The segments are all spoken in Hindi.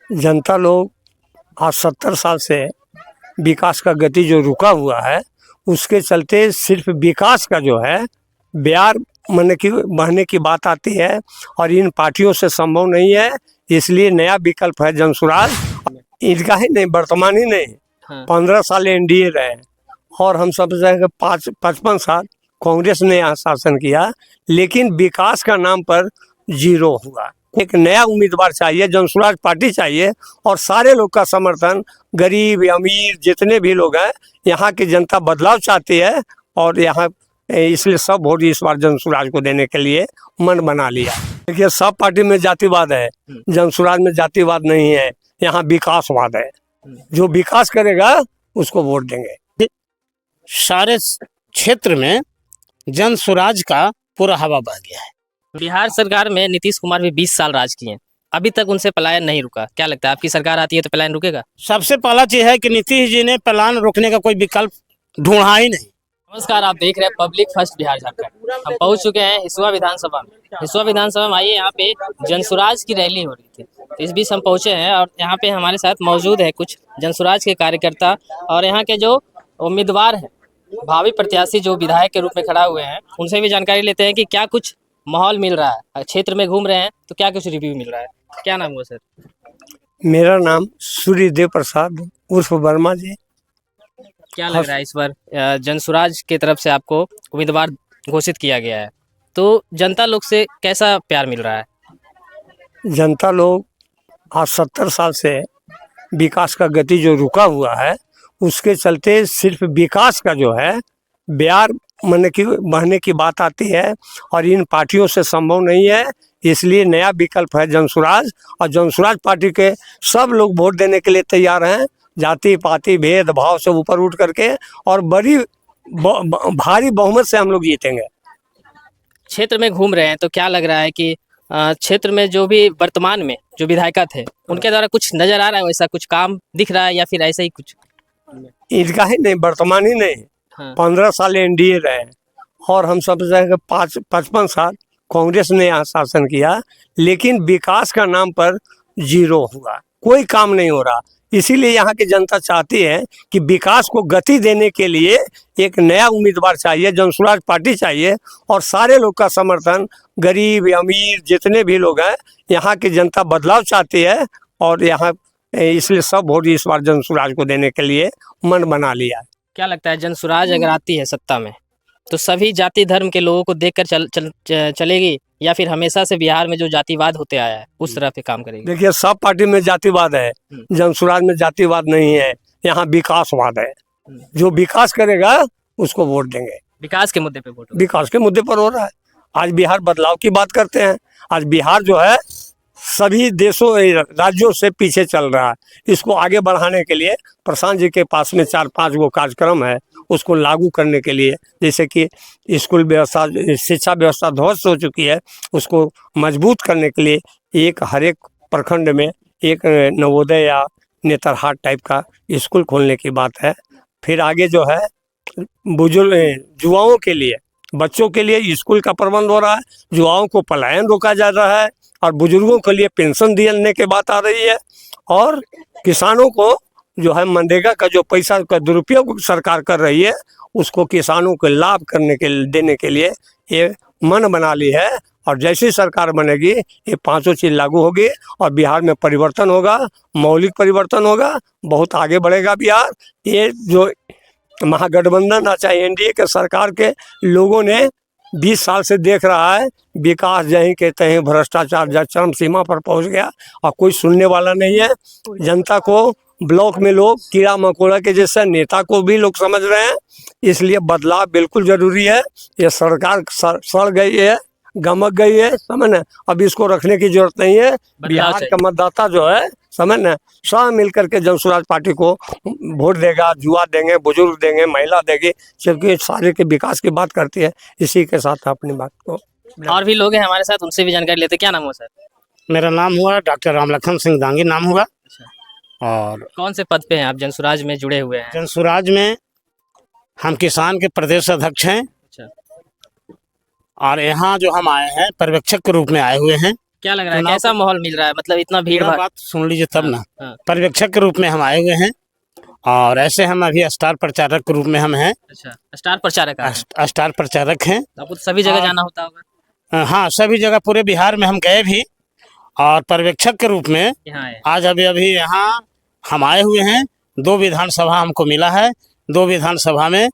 जनता लोग आज 70 साल से विकास का गति जो रुका हुआ है, उसके चलते सिर्फ विकास का जो है ब्यार मन की बहने की बात आती है और इन पार्टियों से संभव नहीं है। इसलिए नया विकल्प है जनसुराज। इनका ही नहीं, वर्तमान ही नहीं, 15 साल एनडीए रहे और हम सब 55 साल कांग्रेस ने यहाँ शासन किया, लेकिन विकास का नाम पर जीरो हुआ। एक नया उम्मीदवार चाहिए, जनसुराज पार्टी चाहिए और सारे लोग का समर्थन, गरीब अमीर जितने भी लोग हैं, यहाँ की जनता बदलाव चाहती है और यहाँ इसलिए सब वोट इस बार जनसुराज को देने के लिए मन बना लिया। देखिए, सब पार्टी में जातिवाद है, जनसुराज में जातिवाद नहीं है, यहाँ विकासवाद है। जो विकास करेगा उसको वोट देंगे। सारे क्षेत्र में जनसुराज का पूरा हवा बह गया है। बिहार सरकार में नीतीश कुमार भी 20 साल राज किए, अभी तक उनसे पलायन नहीं रुका। क्या लगता है, आपकी सरकार आती है तो पलायन रुकेगा? सबसे पहला चीज है कि नीतीश जी ने पलायन रोकने का कोई विकल्प ढूंढा ही नहीं। नमस्कार, आप देख रहे हैं पब्लिक फर्स्ट बिहार झारखंड। हम पहुंच चुके हैं हिसुआ विधानसभा में। हिसुआ विधानसभा में आइए, यहाँ पे जनसुराज की रैली हो रही थी, तो इस बीच हम पहुंचे हैं और यहाँ पे हमारे साथ मौजूद है कुछ जनसुराज के कार्यकर्ता और यहाँ के जो उम्मीदवार हैं, भावी प्रत्याशी जो विधायक के रूप में खड़ा हुए हैं, उनसे भी जानकारी लेते हैं कि क्या कुछ माहौल मिल रहा है। क्षेत्र में घूम रहे हैं तो क्या कुछ रिव्यू मिल रहा है। क्या नाम हुआ सर? मेरा नाम सूर्यदेव प्रसाद उर्फ वर्मा जी। क्या लग रहा है इस बार जनसुराज के तरफ से आपको उम्मीदवार घोषित किया गया है, तो जनता लोग से कैसा प्यार मिल रहा है? जनता लोग आज 70 साल से विकास का गति जो रुका हुआ है, उसके चलते सिर्फ विकास का जो है ब्यार मन की बहने की बात आती है और इन पार्टियों से संभव नहीं है। इसलिए नया विकल्प है जनसुराज और जनसुराज पार्टी के सब लोग वोट देने के लिए तैयार हैं। जाति पाति भेदभाव से ऊपर उठ करके और बड़ी भारी बहुमत से हम लोग जीतेंगे। क्षेत्र में घूम रहे हैं तो क्या लग रहा है कि क्षेत्र में जो भी वर्तमान में जो विधायक थे, उनके द्वारा कुछ नजर आ रहा है, वैसा कुछ काम दिख रहा है या फिर ऐसा ही कुछ? इनका ही नहीं, वर्तमान ही नहीं, 15 साल एनडीए रहे और हम सब 55 साल कांग्रेस ने यहाँ शासन किया, लेकिन विकास का नाम पर जीरो हुआ, कोई काम नहीं हो रहा। इसीलिए यहाँ की जनता चाहती है कि विकास को गति देने के लिए एक नया उम्मीदवार चाहिए, जनसुराज पार्टी चाहिए और सारे लोग का समर्थन, गरीब अमीर जितने भी लोग हैं, यहाँ की जनता बदलाव चाहती है और यहाँ इसलिए सब वोट इस बार जनसुराज को देने के लिए मन बना लिया। क्या लगता है, जनसुराज अगर आती है सत्ता में तो सभी जाति धर्म के लोगों को देखकर चलेगी या फिर हमेशा से बिहार में जो जातिवाद होते आया है उस तरह पे काम करेगी? देखिए, सब पार्टी में जातिवाद है, जनसुराज में जातिवाद नहीं है, यहाँ विकासवाद है। जो विकास करेगा उसको वोट देंगे। विकास के मुद्दे पे वोट? विकास के मुद्दे पर हो रहा है। आज बिहार बदलाव की बात करते हैं। आज बिहार जो है सभी देशों राज्यों से पीछे चल रहा है। इसको आगे बढ़ाने के लिए प्रशांत जी के पास में 4-5 गो कार्यक्रम है, उसको लागू करने के लिए, जैसे कि स्कूल व्यवस्था, शिक्षा व्यवस्था ध्वस्त हो चुकी है, उसको मजबूत करने के लिए एक हर एक प्रखंड में एक नवोदय या नेतरहाट टाइप का स्कूल खोलने की बात है। फिर आगे जो है बुजुर्ग युवाओं के लिए, बच्चों के लिए स्कूल का प्रबंध हो रहा है, युवाओं को पलायन रोका जा रहा है और बुजुर्गों के लिए पेंशन देने की बात आ रही है और किसानों को जो है मनरेगा का जो पैसा का दुरुपयोग सरकार कर रही है, उसको किसानों को लाभ देने के लिए ये मन बना ली है। और जैसी सरकार बनेगी ये पांचों चीज़ लागू होगी और बिहार में परिवर्तन होगा, मौलिक परिवर्तन होगा, बहुत आगे बढ़ेगा बिहार। ये जो महागठबंधन चाहे एनडीए के सरकार के लोगों ने 20 साल से देख रहा है, विकास जहीं के तहीं भ्रष्टाचार चरम सीमा पर पहुंच गया और कोई सुनने वाला नहीं है। जनता को ब्लॉक में लोग कीड़ा मकोड़ा के जैसे नेता को भी लोग समझ रहे हैं। इसलिए बदलाव बिल्कुल जरूरी है। ये सरकार सड़ गई है, गमक गई है, समझ न, अब इसको रखने की जरूरत नहीं है। बिहार का मतदाता जो है, समझ न, सब मिल करके जनसुराज पार्टी को वोट देगा, युवा देंगे, बुजुर्ग देंगे, महिला देगी, क्योंकि सारे के विकास की बात करती है। इसी के साथ अपनी बात को और भी लोग हैं हमारे साथ, उनसे भी जानकारी लेते। क्या नाम हुआ सर? मेरा नाम हुआ डॉक्टर रामलखन सिंह दांगी नाम हुआ। और कौन से पद पे हैं आप जनसुराज में जुड़े हुए हैं? जनसुराज में हम किसान के प्रदेश अध्यक्ष हैं और यहाँ जो हम आए हैं पर्यवेक्षक के रूप में आए हुए हैं। क्या लग रहा है, चुनाव कैसा माहौल मिल रहा है, मतलब इतना भीड़ मेरा भाड़? बात सुन लीजिए तब ना। हाँ, पर्यवेक्षक के रूप में हम आए हुए हैं और ऐसे हम अभी स्टार प्रचारक के रूप में हम हैं। अच्छा, स्टार प्रचारक आप हैं। स्टार प्रचारक हैं। तो आपको तो सभी जगह और- जाना होता होगा। हाँ, सभी जगह पूरे बिहार में हम गए भी और पर्यवेक्षक के रूप में यहाँ है। आज अभी अभी यहाँ हम आए हुए हैं। 2 विधानसभा हमको मिला है। 2 विधानसभा में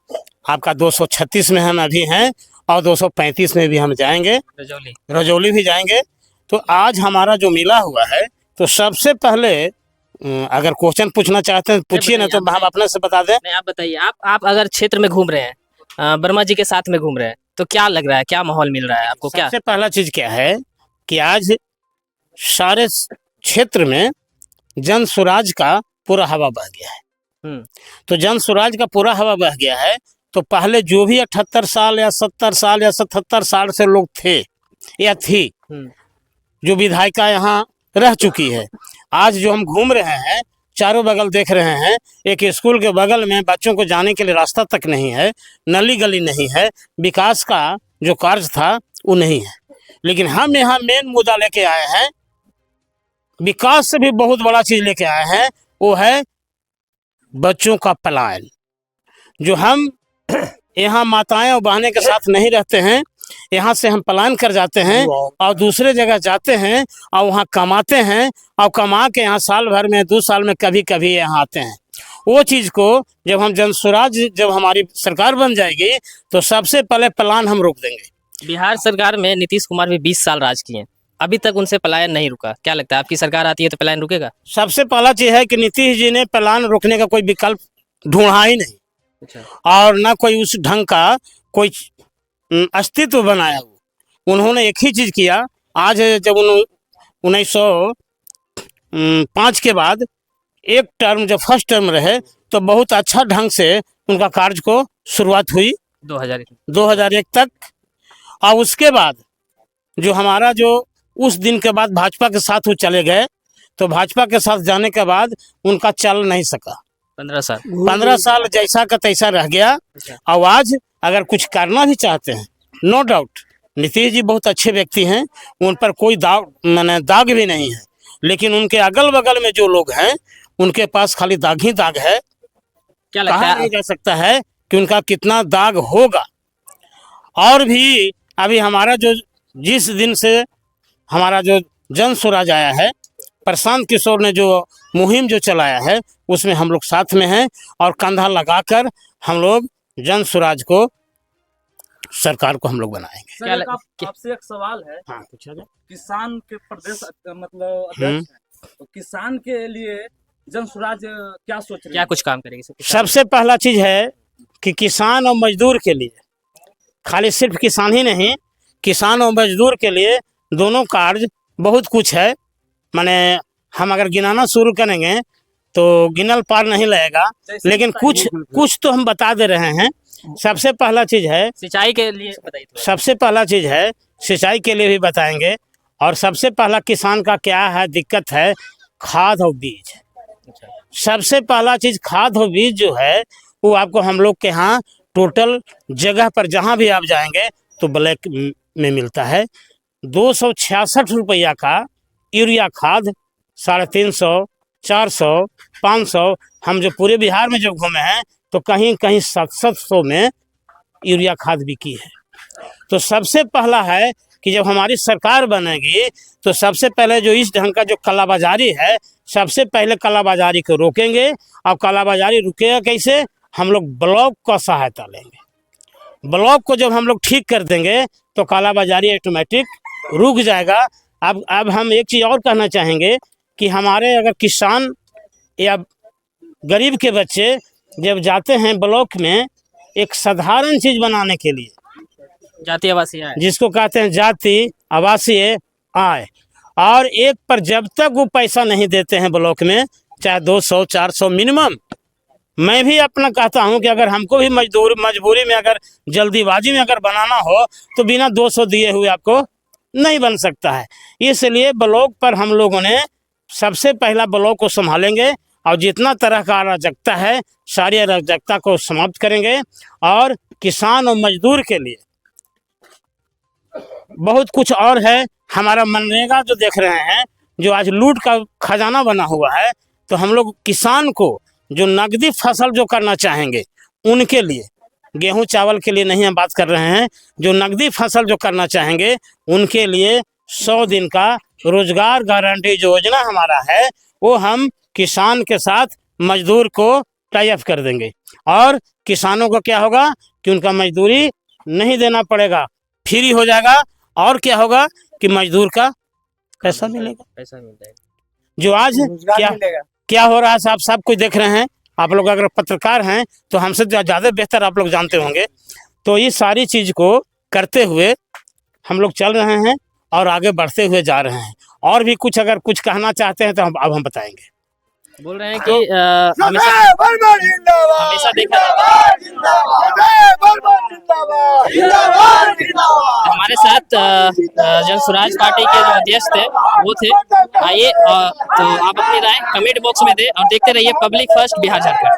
आपका 236 में हम अभी हैं और 235 में भी हम जाएंगे, रजौली। रजौली भी जाएंगे। तो आज हमारा जो मिला हुआ है, तो सबसे पहले अगर क्वेश्चन पूछना चाहते हैं पूछिए, ना तो बताइए, हम अपने से बता दें। नहीं, आप बताइए, आप अगर क्षेत्र में घूम रहे हैं, वर्मा जी के साथ में घूम रहे हैं, तो क्या लग रहा है, क्या माहौल मिल रहा है आपको? क्या सबसे पहला चीज क्या है कि आज सारे क्षेत्र में जन स्वराज का पूरा हवा बह गया है। हम्म। तो जन स्वराज का पूरा हवा बह गया है। तो पहले जो भी 78 साल या 70 साल या 77 साल से लोग थे या थी, हम्म। जो विधायिका यहाँ रह चुकी है, आज जो हम घूम रहे हैं, चारों बगल देख रहे हैं, एक स्कूल के बगल में बच्चों को जाने के लिए रास्ता तक नहीं है, नली गली नहीं है, विकास का जो कार्य था वो नहीं है। लेकिन हम यहाँ मेन मुद्दा लेके आए हैं, विकास से भी बहुत बड़ा चीज लेके आए हैं, वो है बच्चों का पलायन। जो हम यहाँ माताएं और बहनें के साथ नहीं रहते हैं, यहाँ से हम पलायन कर जाते हैं और दूसरे जगह जाते हैं और वहाँ कमाते हैं और कमा के यहाँ साल भर में 2 साल में कभी कभी यहाँ आते हैं। वो चीज़ को जब हम जन स्वराज, जब हमारी सरकार बन जाएगी, तो सबसे पहले पलायन हम रोक देंगे। बिहार सरकार में नीतीश कुमार भी 20 साल राज किए हैं, अभी तक उनसे पलायन नहीं रुका। क्या लगता है, आपकी सरकार आती है तो पलायन रुकेगा? सबसे पहला चीज़ है कि नीतीश जी ने पलायन रोकने का कोई विकल्प ढूंढा ही नहीं अच्छा। और ना कोई उस ढंग का कोई अस्तित्व बनाया। उन्होंने एक ही चीज़ किया। आज जब 1905 के बाद एक टर्म जब फर्स्ट टर्म रहे, तो बहुत अच्छा ढंग से उनका कार्य को शुरुआत हुई 2001 तक। और उसके बाद जो हमारा जो उस दिन के बाद भाजपा के साथ वो चले गए, तो भाजपा के साथ जाने के बाद उनका चल नहीं सका। 15 साल जैसा का तैसा रह गया। और आज अगर कुछ करना भी चाहते हैं, नो डाउट नीतीश जी बहुत अच्छे व्यक्ति हैं, उन पर कोई दाग भी नहीं है। लेकिन उनके अगल बगल में जो लोग हैं, उनके पास खाली दाग ही दाग है। क्या लगता कहा है? नहीं जा सकता है कि उनका कितना दाग होगा। और भी अभी हमारा जो जिस दिन से हमारा जो जन स्वराज आया है, प्रशांत किशोर ने जो मुहिम जो चलाया है, उसमें हम लोग साथ में हैं और कंधा लगाकर हम लोग जन स्वराज को, सरकार को हम लोग बनाएंगे। क्या आपसे एक सवाल है। हाँ, पूछा जाए। किसान के प्रदेश मतलब अध्यक्ष हैं, तो किसान के लिए जन स्वराज क्या सोच रहे क्या हैं? कुछ काम करेगी? सबसे पहला चीज है कि किसान और मजदूर के लिए, खाली सिर्फ किसान ही नहीं, किसान और मजदूर के लिए दोनों कार्य बहुत कुछ है। माने हम अगर गिनाना शुरू करेंगे तो गिनल पार नहीं लगेगा, लेकिन कुछ तो हम बता दे रहे हैं। सबसे पहला चीज है सिंचाई के लिए बताइए थोड़ा। सबसे पहला चीज है सिंचाई के लिए भी बताएंगे। और सबसे पहला किसान का क्या है दिक्कत है, खाद और बीज। सबसे पहला चीज खाद और बीज जो है, वो आपको हम लोग के यहाँ टोटल जगह पर जहाँ भी आप जाएंगे तो ब्लैक में मिलता है। 266 रुपया का यूरिया खाद, 350, 400, 500। हम जो पूरे बिहार में जब घूमे हैं, तो कहीं कहीं 700 में यूरिया खाद बिकी है। तो सबसे पहला है कि जब हमारी सरकार बनेगी, तो सबसे पहले जो इस ढंग का जो कालाबाजारी है, सबसे पहले कालाबाजारी को रोकेंगे। और कालाबाजारी रुकेगा कैसे? हम लोग ब्लॉक का सहायता लेंगे। ब्लॉक को जब हम लोग ठीक कर देंगे, तो कालाबाजारी ऑटोमेटिक रुक जाएगा। अब हम एक चीज़ और कहना चाहेंगे कि हमारे अगर किसान या गरीब के बच्चे जब जाते हैं ब्लॉक में, एक साधारण चीज़ बनाने के लिए, जाति आवासीय आय, जिसको कहते हैं जाति आवासीय आय, और एक पर जब तक वो पैसा नहीं देते हैं ब्लॉक में, चाहे 200, 400 मिनिमम। मैं भी अपना कहता हूं कि अगर हमको भी मजबूरी में, अगर जल्दीबाजी में अगर बनाना हो, तो बिना 200 दिए हुए आपको नहीं बन सकता है। इसलिए ब्लॉक पर हम लोगों ने सबसे पहला ब्लॉक को संभालेंगे और जितना तरह का अराजकता है, सारी अराजकता को समाप्त करेंगे। और किसान और मजदूर के लिए बहुत कुछ और है। हमारा मनरेगा जो देख रहे हैं, जो आज लूट का खजाना बना हुआ है, तो हम लोग किसान को जो नकदी फसल जो करना चाहेंगे उनके लिए, गेहूं चावल के लिए नहीं हम बात कर रहे हैं, जो नकदी फसल जो करना चाहेंगे उनके लिए 100 दिन का रोजगार गारंटी योजना हमारा है, वो हम किसान के साथ मजदूर को टाई अप कर देंगे। और किसानों को क्या होगा कि उनका मजदूरी नहीं देना पड़ेगा, फ्री हो जाएगा। और क्या होगा कि मजदूर का पैसा मिलेगा। पैसा मिल जाएगा। जो आज क्या हो रहा है साहब, सब कुछ देख रहे हैं आप लोग। अगर पत्रकार हैं तो हमसे ज़्यादा बेहतर आप लोग जानते होंगे। तो ये सारी चीज़ को करते हुए हम लोग चल रहे हैं और आगे बढ़ते हुए जा रहे हैं। और भी कुछ अगर कुछ कहना चाहते हैं तो अब हम बताएंगे। बोल रहे हैं कि हमेशा देखा जाता है। हमारे साथ जन स्वराज पार्टी के जो अध्यक्ष थे वो थे। आइए तो आप अपनी राय कमेंट बॉक्स में दें और देखते रहिए पब्लिक फर्स्ट बिहार झारखंड।